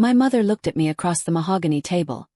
My mother looked at me across the mahogany table.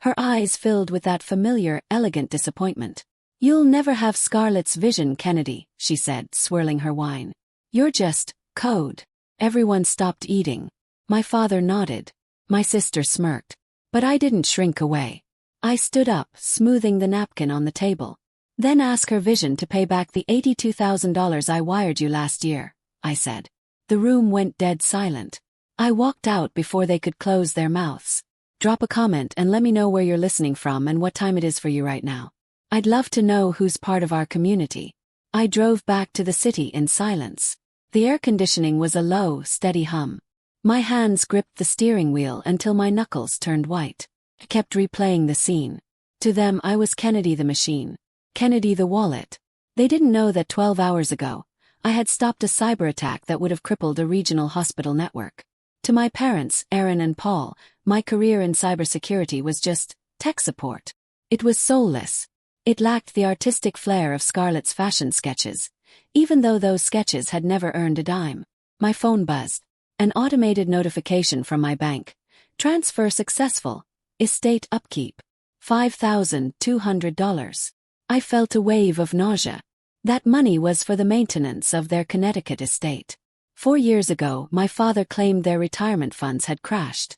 Her eyes filled with that familiar, elegant disappointment. "You'll never have Scarlett's vision, Kennedy," she said, swirling her wine. "You're just code." Everyone stopped eating. My father nodded. My sister smirked. But I didn't shrink away. I stood up, smoothing the napkin on the table. "Then ask her vision to pay back the $82,000 I wired you last year," I said. The room went dead silent. I walked out before they could close their mouths. Drop a comment and let me know where you're listening from and what time it is for you right now. I'd love to know who's part of our community. I drove back to the city in silence. The air conditioning was a low, steady hum. My hands gripped the steering wheel until my knuckles turned white. I kept replaying the scene. To them I was Kennedy the machine. Kennedy the wallet. They didn't know that 12 hours ago, I had stopped a cyber attack that would have crippled a regional hospital network. To my parents, Aaron and Paul, my career in cybersecurity was just tech support. It was soulless. It lacked the artistic flair of Scarlett's fashion sketches, even though those sketches had never earned a dime. My phone buzzed. An automated notification from my bank. Transfer successful. Estate upkeep. $5,200. I felt a wave of nausea. That money was for the maintenance of their Connecticut estate. 4 years ago, my father claimed their retirement funds had crashed.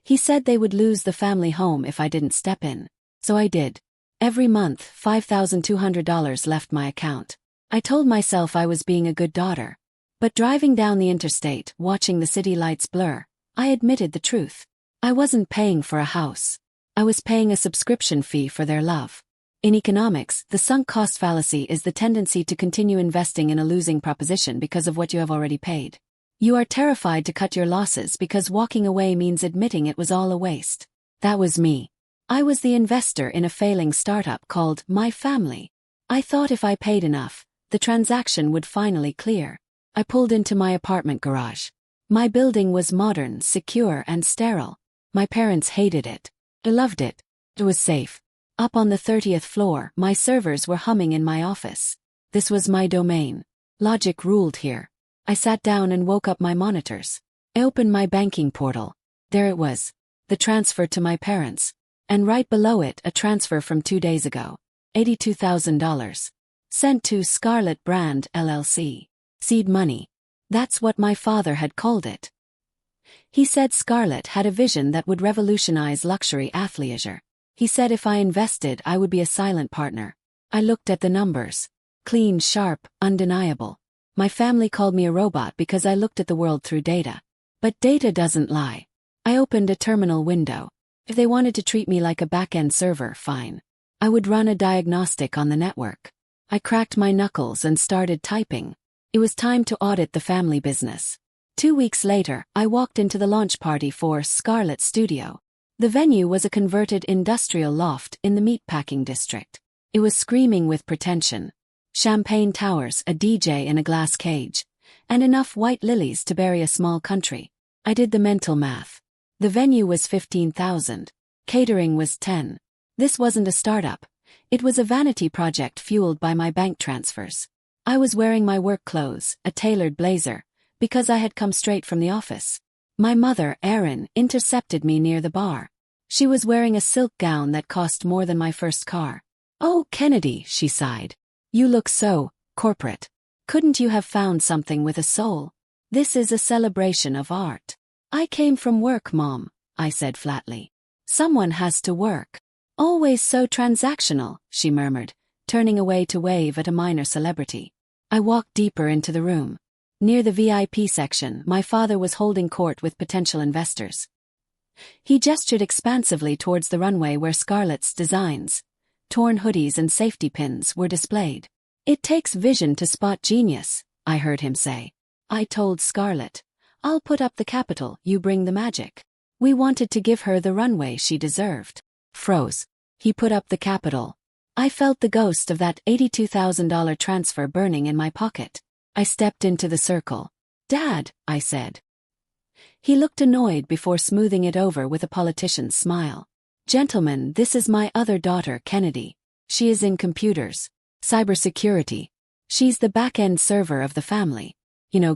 He said they would lose the family home if I didn't step in. So I did. Every month, $5,200 left my account. I told myself I was being a good daughter. But driving down the interstate, watching the city lights blur, I admitted the truth. I wasn't paying for a house. I was paying a subscription fee for their love. In economics, the sunk cost fallacy is the tendency to continue investing in a losing proposition because of what you have already paid. You are terrified to cut your losses because walking away means admitting it was all a waste. That was me. I was the investor in a failing startup called My Family. I thought if I paid enough, the transaction would finally clear. I pulled into my apartment garage. My building was modern, secure, and sterile. My parents hated it. I loved it. It was safe. Up on the 30th floor, my servers were humming in my office. This was my domain. Logic ruled here. I sat down and woke up my monitors. I opened my banking portal. There it was. The transfer to my parents. And right below it, a transfer from 2 days ago. $82,000. Sent to Scarlett Brand, LLC. Seed money. That's what my father had called it. He said Scarlett had a vision that would revolutionize luxury athleisure. He said if I invested, I would be a silent partner. I looked at the numbers. Clean, sharp, undeniable. My family called me a robot because I looked at the world through data. But data doesn't lie. I opened a terminal window. If they wanted to treat me like a back-end server, fine. I would run a diagnostic on the network. I cracked my knuckles and started typing. It was time to audit the family business. 2 weeks later, I walked into the launch party for Scarlett Studio. The venue was a converted industrial loft in the meatpacking district. It was screaming with pretension. Champagne towers, a DJ in a glass cage, and enough white lilies to bury a small country. I did the mental math. The venue was 15,000. Catering was 10. This wasn't a startup. It was a vanity project fueled by my bank transfers. I was wearing my work clothes, a tailored blazer, because I had come straight from the office. My mother, Erin, intercepted me near the bar. She was wearing a silk gown that cost more than my first car. "Oh, Kennedy," she sighed. "You look so corporate. Couldn't you have found something with a soul? This is a celebration of art." "I came from work, Mom," I said flatly. "Someone has to work." "Always so transactional," she murmured, turning away to wave at a minor celebrity. I walked deeper into the room. Near the VIP section, my father was holding court with potential investors. He gestured expansively towards the runway where Scarlett's designs, torn hoodies and safety pins, were displayed. "It takes vision to spot genius," I heard him say. I told Scarlett, "I'll put up the capital, you bring the magic." We wanted to give her the runway she deserved. Froze. He put up the capital. I felt the ghost of that $82,000 transfer burning in my pocket. I stepped into the circle. "Dad," I said. He looked annoyed before smoothing it over with a politician's smile. "Gentlemen, this is my other daughter, Kennedy. She is in computers. Cybersecurity. She's the back-end server of the family.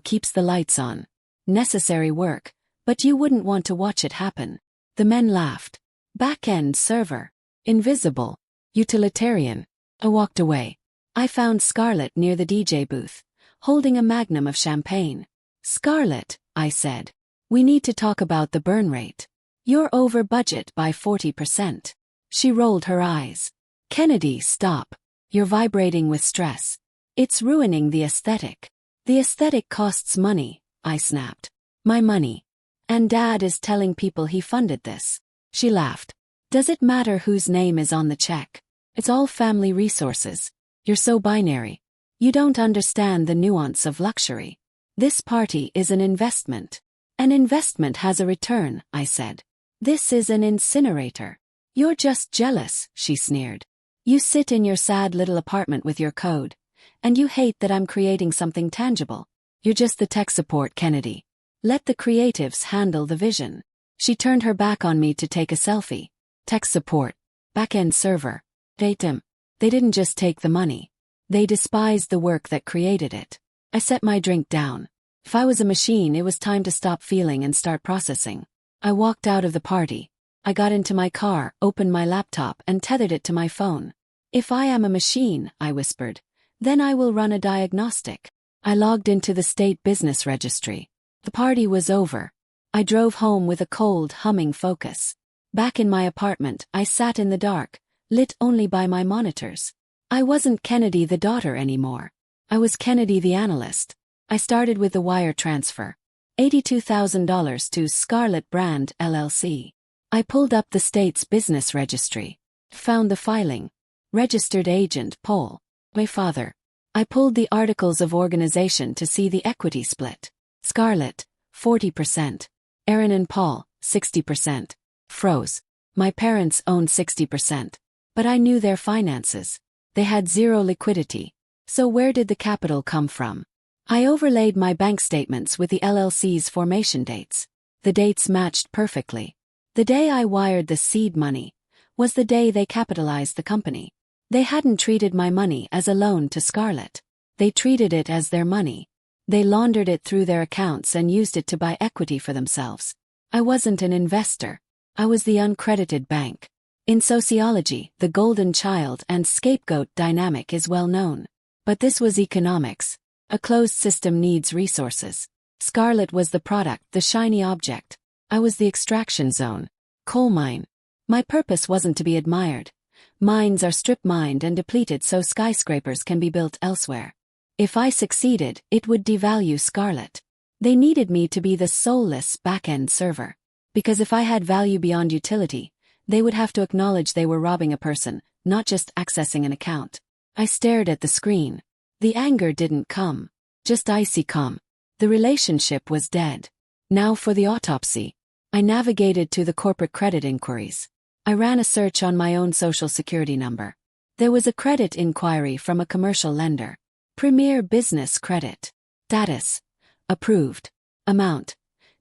Keeps the lights on. Necessary work, But you wouldn't want to watch it happen. The men laughed. Back-end server. Invisible. Utilitarian. I walked away. I found Scarlett near the DJ booth, holding a magnum of champagne. Scarlett, I said. We need to talk about the burn rate. You're over budget by 40%. She rolled her eyes. Kennedy, stop. You're vibrating with stress. It's ruining the aesthetic. The aesthetic costs money, I snapped. My money. And Dad is telling people he funded this. She laughed. Does it matter whose name is on the check? It's all family resources. You're so binary. You don't understand the nuance of luxury. This party is an investment. An investment has a return, I said. This is an incinerator. You're just jealous, she sneered. You sit in your sad little apartment with your code, and you hate that I'm creating something tangible. You're just the tech support, Kennedy. Let the creatives handle the vision. She turned her back on me to take a selfie. Tech support. Back-end server. Datum. They didn't just take the money. They despised the work that created it. I set my drink down. If I was a machine, it was time to stop feeling and start processing. I walked out of the party. I got into my car, opened my laptop, and tethered it to my phone. If I am a machine, I whispered, then I will run a diagnostic. I logged into the state business registry. The party was over. I drove home with a cold, humming Focus. Back in my apartment, I sat in the dark, lit only by my monitors. I wasn't Kennedy the daughter anymore. I was Kennedy the analyst. I started with the wire transfer. $82,000 to Scarlett Brand, LLC. I pulled up the state's business registry. Found the filing. Registered agent, Paul. My father. I pulled the articles of organization to see the equity split. Scarlett, 40%. Aaron and Paul, 60%. Froze. My parents owned 60%. But I knew their finances. They had zero liquidity. So where did the capital come from? I overlaid my bank statements with the LLC's formation dates. The dates matched perfectly. The day I wired the seed money was the day they capitalized the company. They hadn't treated my money as a loan to Scarlett. They treated it as their money. They laundered it through their accounts and used it to buy equity for themselves. I wasn't an investor. I was the uncredited bank. In sociology, the golden child and scapegoat dynamic is well known. But this was economics. A closed system needs resources. Scarlett was the product, the shiny object. I was the extraction zone. Coal mine. My purpose wasn't to be admired. Mines are strip-mined and depleted so skyscrapers can be built elsewhere. If I succeeded, it would devalue Scarlett. They needed me to be the soulless back-end server. Because if I had value beyond utility, they would have to acknowledge they were robbing a person, not just accessing an account. I stared at the screen. The anger didn't come. Just icy calm. The relationship was dead. Now for the autopsy. I navigated to the corporate credit inquiries. I ran a search on my own social security number. There was a credit inquiry from a commercial lender. Premier Business Credit. Status. Approved. Amount.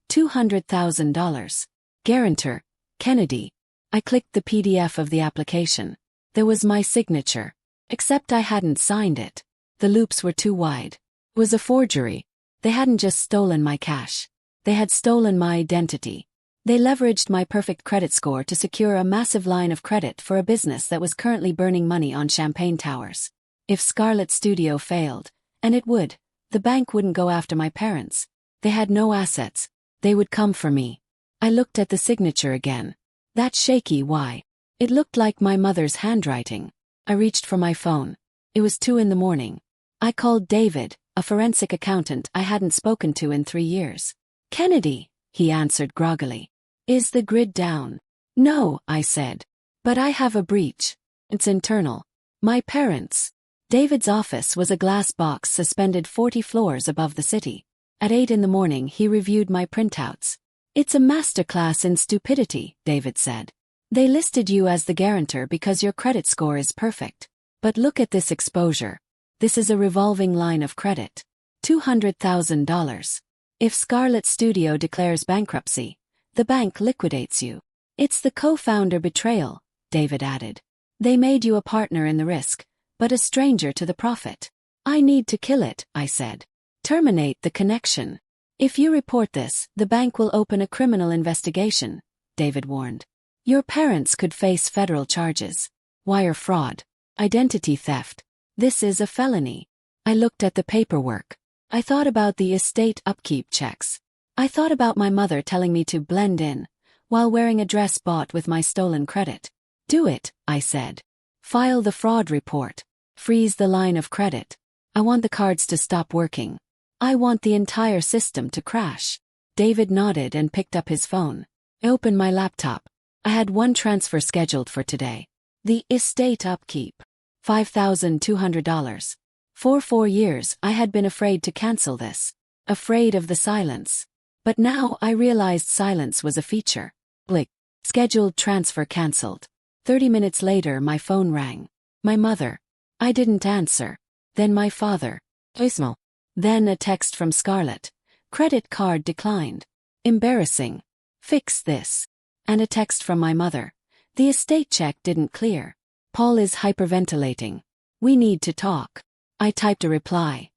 $200,000. Guarantor. Kennedy. I clicked the PDF of the application. There was my signature. Except I hadn't signed it. The loops were too wide. It was a forgery. They hadn't just stolen my cash. They had stolen my identity. They leveraged my perfect credit score to secure a massive line of credit for a business that was currently burning money on champagne towers. If Scarlett Studio failed, and it would, the bank wouldn't go after my parents. They had no assets. They would come for me. I looked at the signature again. That shaky Y. It looked like my mother's handwriting. I reached for my phone. It was 2 a.m. I called David, a forensic accountant I hadn't spoken to in 3 years. Kennedy, he answered groggily. Is the grid down? No, I said. But I have a breach. It's internal. My parents. David's office was a glass box suspended 40 floors above the city. At 8 a.m. he reviewed my printouts. It's a masterclass in stupidity, David said. They listed you as the guarantor because your credit score is perfect. But look at this exposure. This is a revolving line of credit. $200,000. If Scarlett Studio declares bankruptcy, the bank liquidates you. It's the co-founder betrayal, David added. They made you a partner in the risk, but a stranger to the profit. I need to kill it, I said. Terminate the connection. If you report this, the bank will open a criminal investigation, David warned. Your parents could face federal charges. Wire fraud. Identity theft. This is a felony. I looked at the paperwork. I thought about the estate upkeep checks. I thought about my mother telling me to blend in, while wearing a dress bought with my stolen credit. Do it, I said. File the fraud report. Freeze the line of credit. I want the cards to stop working. I want the entire system to crash. David nodded and picked up his phone. I opened my laptop. I had one transfer scheduled for today. The estate upkeep. $5,200. For 4 years, I had been afraid to cancel this. Afraid of the silence. But now I realized silence was a feature. Blick. Scheduled transfer cancelled. 30 minutes later, my phone rang. My mother. I didn't answer. Then my father. Voicemail. Then a text from Scarlett. Credit card declined. Embarrassing. Fix this. And a text from my mother. The estate check didn't clear. Paul is hyperventilating. We need to talk. I typed a reply.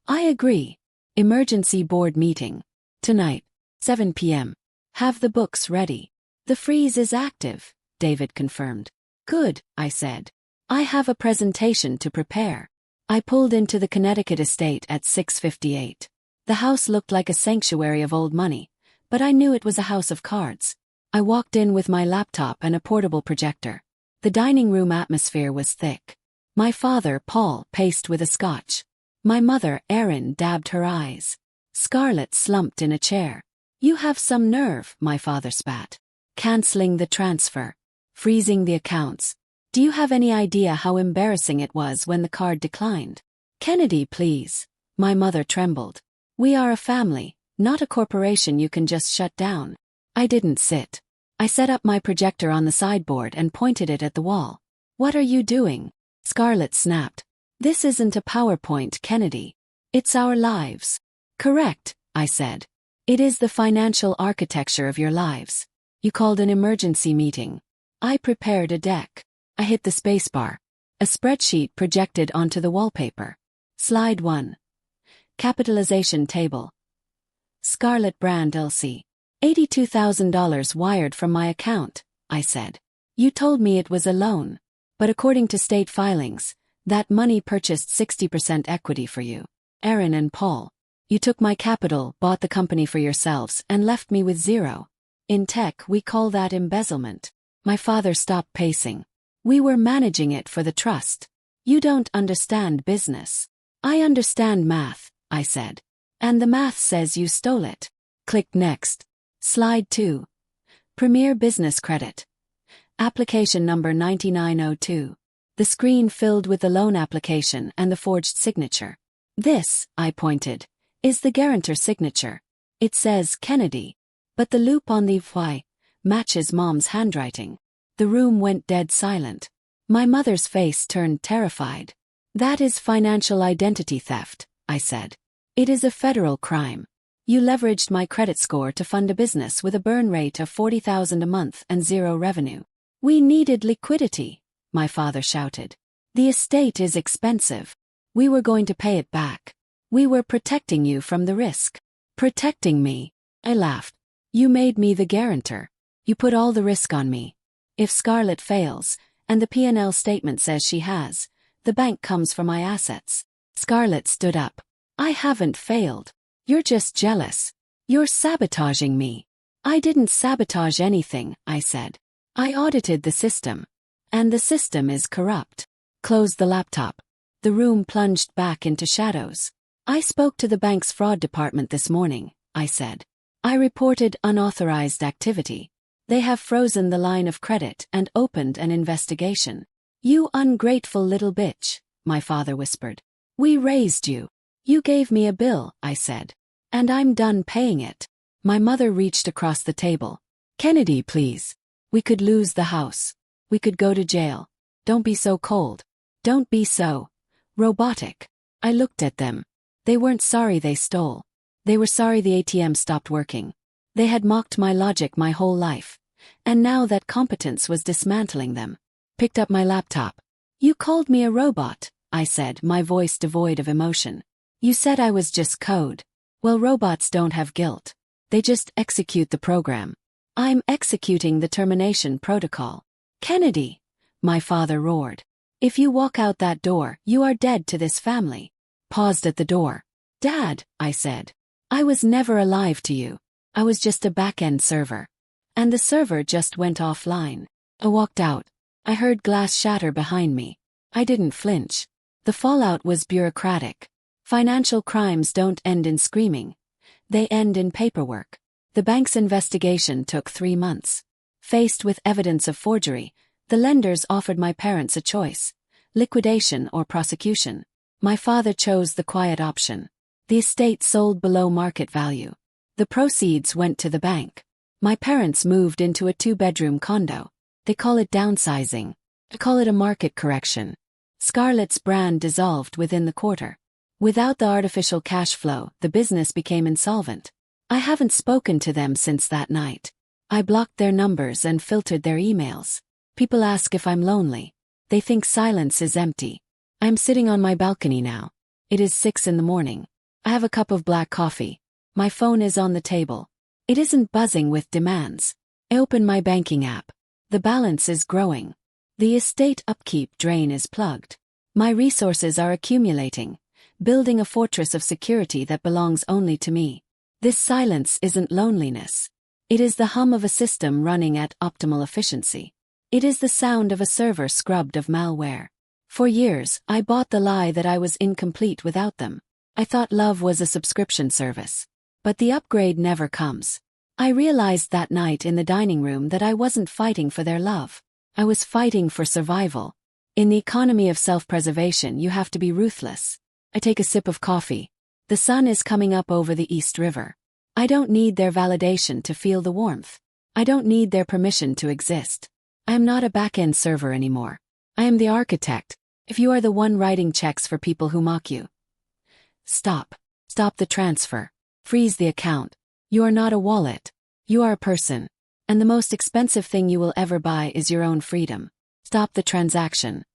I agree. Emergency board meeting. Tonight. 7 p.m. Have the books ready. The freeze is active, David confirmed. Good, I said. I have a presentation to prepare. I pulled into the Connecticut estate at 6:58. The house looked like a sanctuary of old money, but I knew it was a house of cards. I walked in with my laptop and a portable projector. The dining room atmosphere was thick. My father, Paul, paced with a scotch. My mother, Erin, dabbed her eyes. Scarlett slumped in a chair. You have some nerve, my father spat. Canceling the transfer. Freezing the accounts. Do you have any idea how embarrassing it was when the card declined? Kennedy, please. My mother trembled. We are a family, not a corporation you can just shut down. I didn't sit. I set up my projector on the sideboard and pointed it at the wall. What are you doing? Scarlett snapped. This isn't a PowerPoint, Kennedy. It's our lives. Correct, I said. It is the financial architecture of your lives. You called an emergency meeting. I prepared a deck. I hit the spacebar. A spreadsheet projected onto the wallpaper. Slide 1. Capitalization table. Scarlett Brand LC. $82,000 wired from my account, I said. You told me it was a loan. But according to state filings, that money purchased 60% equity for you. Erin and Paul. You took my capital, bought the company for yourselves, and left me with zero. In tech, we call that embezzlement. My father stopped pacing. We were managing it for the trust. You don't understand business. I understand math, I said. And the math says you stole it. Click next. Slide 2. Premier Business Credit. Application number 9902. The screen filled with the loan application and the forged signature. This, I pointed, is the guarantor signature. It says Kennedy. But the loop on the Y matches Mom's handwriting. The room went dead silent. My mother's face turned terrified. That is financial identity theft, I said. It is a federal crime. You leveraged my credit score to fund a business with a burn rate of $40,000 a month and zero revenue. We needed liquidity, my father shouted. The estate is expensive. We were going to pay it back. We were protecting you from the risk. Protecting me? I laughed. You made me the guarantor. You put all the risk on me. If Scarlett fails, and the P&L statement says she has, the bank comes for my assets. Scarlett stood up. I haven't failed. You're just jealous. You're sabotaging me. I didn't sabotage anything, I said. I audited the system. And the system is corrupt. Closed the laptop. The room plunged back into shadows. I spoke to the bank's fraud department this morning, I said. I reported unauthorized activity. They have frozen the line of credit and opened an investigation. You ungrateful little bitch, my father whispered. We raised you. You gave me a bill, I said. And I'm done paying it. My mother reached across the table. Kennedy, please. We could lose the house. We could go to jail. Don't be so cold. Don't be so robotic. I looked at them. They weren't sorry they stole. They were sorry the ATM stopped working. They had mocked my logic my whole life. And now that competence was dismantling them. Picked up my laptop. You called me a robot, I said, my voice devoid of emotion. You said I was just code. Well, robots don't have guilt. They just execute the program. I'm executing the termination protocol. Kennedy, my father roared. If you walk out that door, you are dead to this family. Paused at the door. Dad, I said. I was never alive to you. I was just a back-end server. And the server just went offline. I walked out. I heard glass shatter behind me. I didn't flinch. The fallout was bureaucratic. Financial crimes don't end in screaming. They end in paperwork. The bank's investigation took 3 months. Faced with evidence of forgery, the lenders offered my parents a choice: liquidation or prosecution. My father chose the quiet option. The estate sold below market value. The proceeds went to the bank. My parents moved into a 2-bedroom condo. They call it downsizing. I call it a market correction. Scarlett's brand dissolved within the quarter. Without the artificial cash flow, the business became insolvent. I haven't spoken to them since that night. I blocked their numbers and filtered their emails. People ask if I'm lonely. They think silence is empty. I'm sitting on my balcony now. It is 6 in the morning. I have a cup of black coffee. My phone is on the table. It isn't buzzing with demands. I open my banking app. The balance is growing. The estate upkeep drain is plugged. My resources are accumulating, building a fortress of security that belongs only to me. This silence isn't loneliness. It is the hum of a system running at optimal efficiency. It is the sound of a server scrubbed of malware. For years, I bought the lie that I was incomplete without them. I thought love was a subscription service. But the upgrade never comes. I realized that night in the dining room that I wasn't fighting for their love. I was fighting for survival. In the economy of self-preservation, you have to be ruthless. I take a sip of coffee. The sun is coming up over the East River. I don't need their validation to feel the warmth. I don't need their permission to exist. I am not a back-end server anymore. I am the architect. If you are the one writing checks for people who mock you, stop. Stop the transfer. Freeze the account. You are not a wallet. You are a person. And the most expensive thing you will ever buy is your own freedom. Stop the transaction.